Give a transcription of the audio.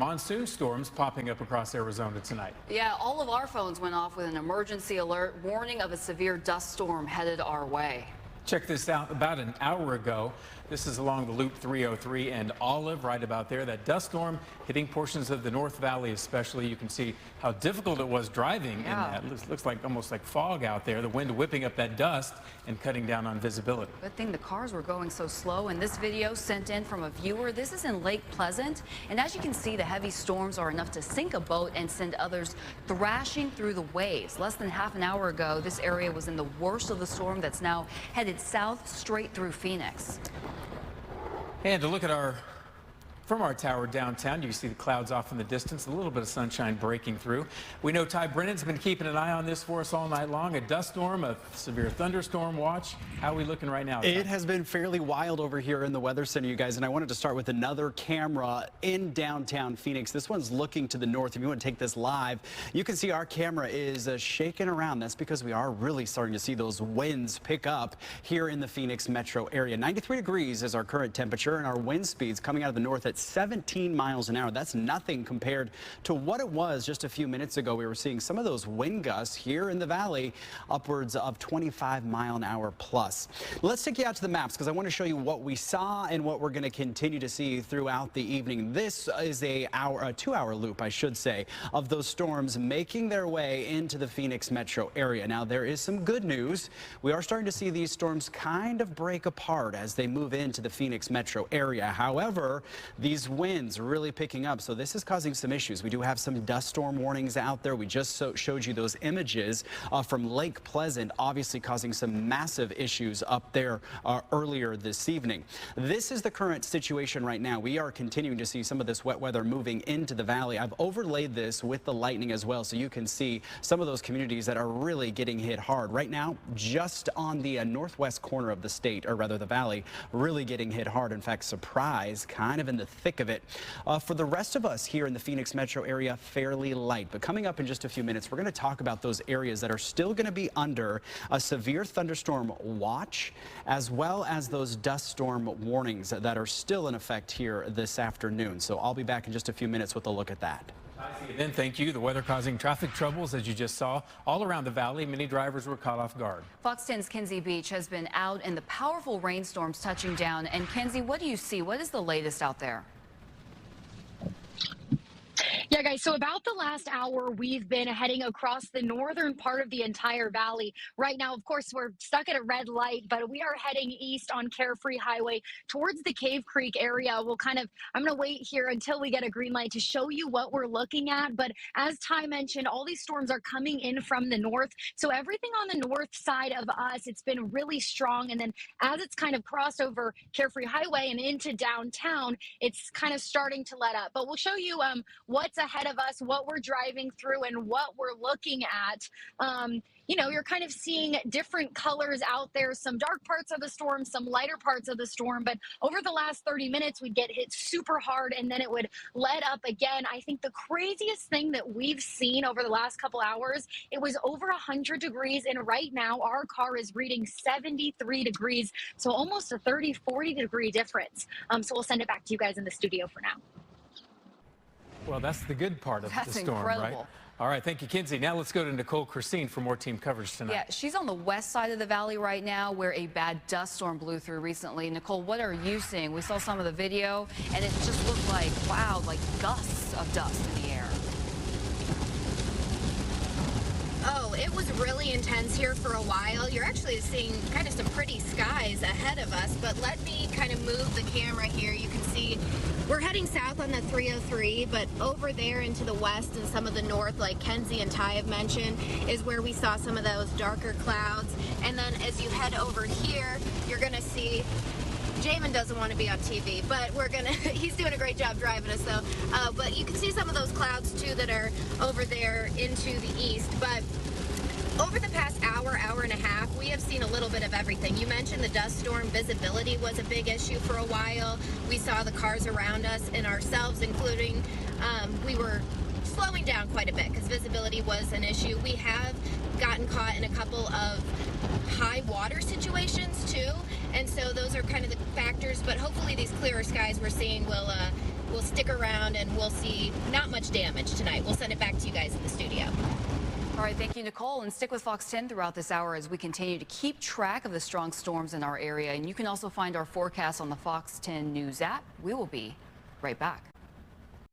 monsoon storms popping up across Arizona tonight. Yeah, all of our phones went off with an emergency alert warning of a severe dust storm headed our way. Check this out. About an hour ago, this is along the Loop 303 and Olive, right about there. That dust storm hitting portions of the North Valley especially. You can see how difficult it was driving in that. Looks like almost like fog out there. The wind whipping up that dust and cutting down on visibility. Good thing the cars were going so slow. And this video sent in from a viewer. This is in Lake Pleasant. And as you can see, the heavy storms are enough to sink a boat and send others thrashing through the waves. Less than half an hour ago, this area was in the worst of the storm that's now headed south straight through Phoenix. And to look at from our tower downtown, you see the clouds off in the distance, a little bit of sunshine breaking through. We know Ty Brennan's been keeping an eye on this for us all night long. A dust storm, a severe thunderstorm watch. How are we looking right now, Ty? It has been fairly wild over here in the Weather Center, you guys, and I wanted to start with another camera in downtown Phoenix. This one's looking to the north. If you want to take this live, you can see our camera is shaking around. That's because we are really starting to see those winds pick up here in the Phoenix metro area. 93 degrees is our current temperature, and our wind speeds coming out of the north at 17 miles an hour. That's nothing compared to what it was just a few minutes ago. We were seeing some of those wind gusts here in the valley upwards of 25 mile an hour plus. Let's take you out to the maps because I want to show you what we saw and what we're going to continue to see throughout the evening. This is a 2-hour loop, I should say, of those storms making their way into the Phoenix metro area. Now, there is some good news. We are starting to see these storms kind of break apart as they move into the Phoenix metro area. However, these winds really picking up, so this is causing some issues. We do have some dust storm warnings out there. We just showed you those images from Lake Pleasant, obviously causing some massive issues up there earlier this evening. This is the current situation right now. We are continuing to see some of this wet weather moving into the valley. I've overlaid this with the lightning as well, so you can see some of those communities that are really getting hit hard. Right now, just on the northwest corner of the state, or rather the valley, really getting hit hard. In fact, surprise, kind of in the thick of it. For the rest of us here in the Phoenix metro area, fairly light. But coming up in just a few minutes, we're going to talk about those areas that are still going to be under a severe thunderstorm watch, as well as those dust storm warnings that are still in effect here this afternoon. So I'll be back in just a few minutes with a look at that. Then thank you. The weather causing traffic troubles, as you just saw, all around the valley. Many drivers were caught off guard. Fox 10's Kinsey Beach has been out in the powerful rainstorms touching down. And Kinsey, what do you see? What is the latest out there? Yeah, guys, so about the last hour, we've been heading across the northern part of the entire valley. Right now, of course, we're stuck at a red light, but we are heading east on Carefree Highway towards the Cave Creek area. I'm going to wait here until we get a green light to show you what we're looking at. But as Ty mentioned, all these storms are coming in from the north. So everything on the north side of us, it's been really strong. And then as it's kind of crossed over Carefree Highway and into downtown, it's kind of starting to let up. But we'll show you what's ahead of us, what we're driving through, and what we're looking at. You know, you're kind of seeing different colors out there, some dark parts of the storm, some lighter parts of the storm. But over the last 30 minutes, we'd get hit super hard and then it would let up again. I think the craziest thing that we've seen over the last couple hours, it was over 100 degrees. And right now our car is reading 73 degrees. So almost a 40 degree difference. So we'll send it back to you guys in the studio for now. Well, that's the good part of the storm, incredible. Right? All right, thank you, Kinsey. Now let's go to Nicole Christine for more team coverage tonight. Yeah, she's on the west side of the valley right now where a bad dust storm blew through recently. Nicole, what are you seeing? We saw some of the video, and it just looked like, wow, like gusts of dust in the air. Oh, it was really intense here for a while. You're actually seeing kind of some pretty skies ahead of us, but let me kind of move the camera here. You can see we're heading south on the 303, but over there into the west and some of the north, like Kenzie and Ty have mentioned, is where we saw some of those darker clouds. And then as you head over here, you're going to see Jamin doesn't want to be on TV, but he's doing a great job driving us though. But you can see some of those clouds too that are over there into the east. But over the past hour and a half, we have seen a little bit of everything. You mentioned the dust storm. Visibility was a big issue for a while. We saw the cars around us and ourselves, including, we were slowing down quite a bit because visibility was an issue. We have gotten caught in a couple of high water situations too, and so those are kind of the factors, but hopefully these clearer skies we're seeing will we'll stick around and we'll see not much damage tonight. We'll send it back to you guys in the studio. All right, thank you, Nicole, and stick with Fox 10 throughout this hour as we continue to keep track of the strong storms in our area. And you can also find our forecast on the Fox 10 News app. We will be right back.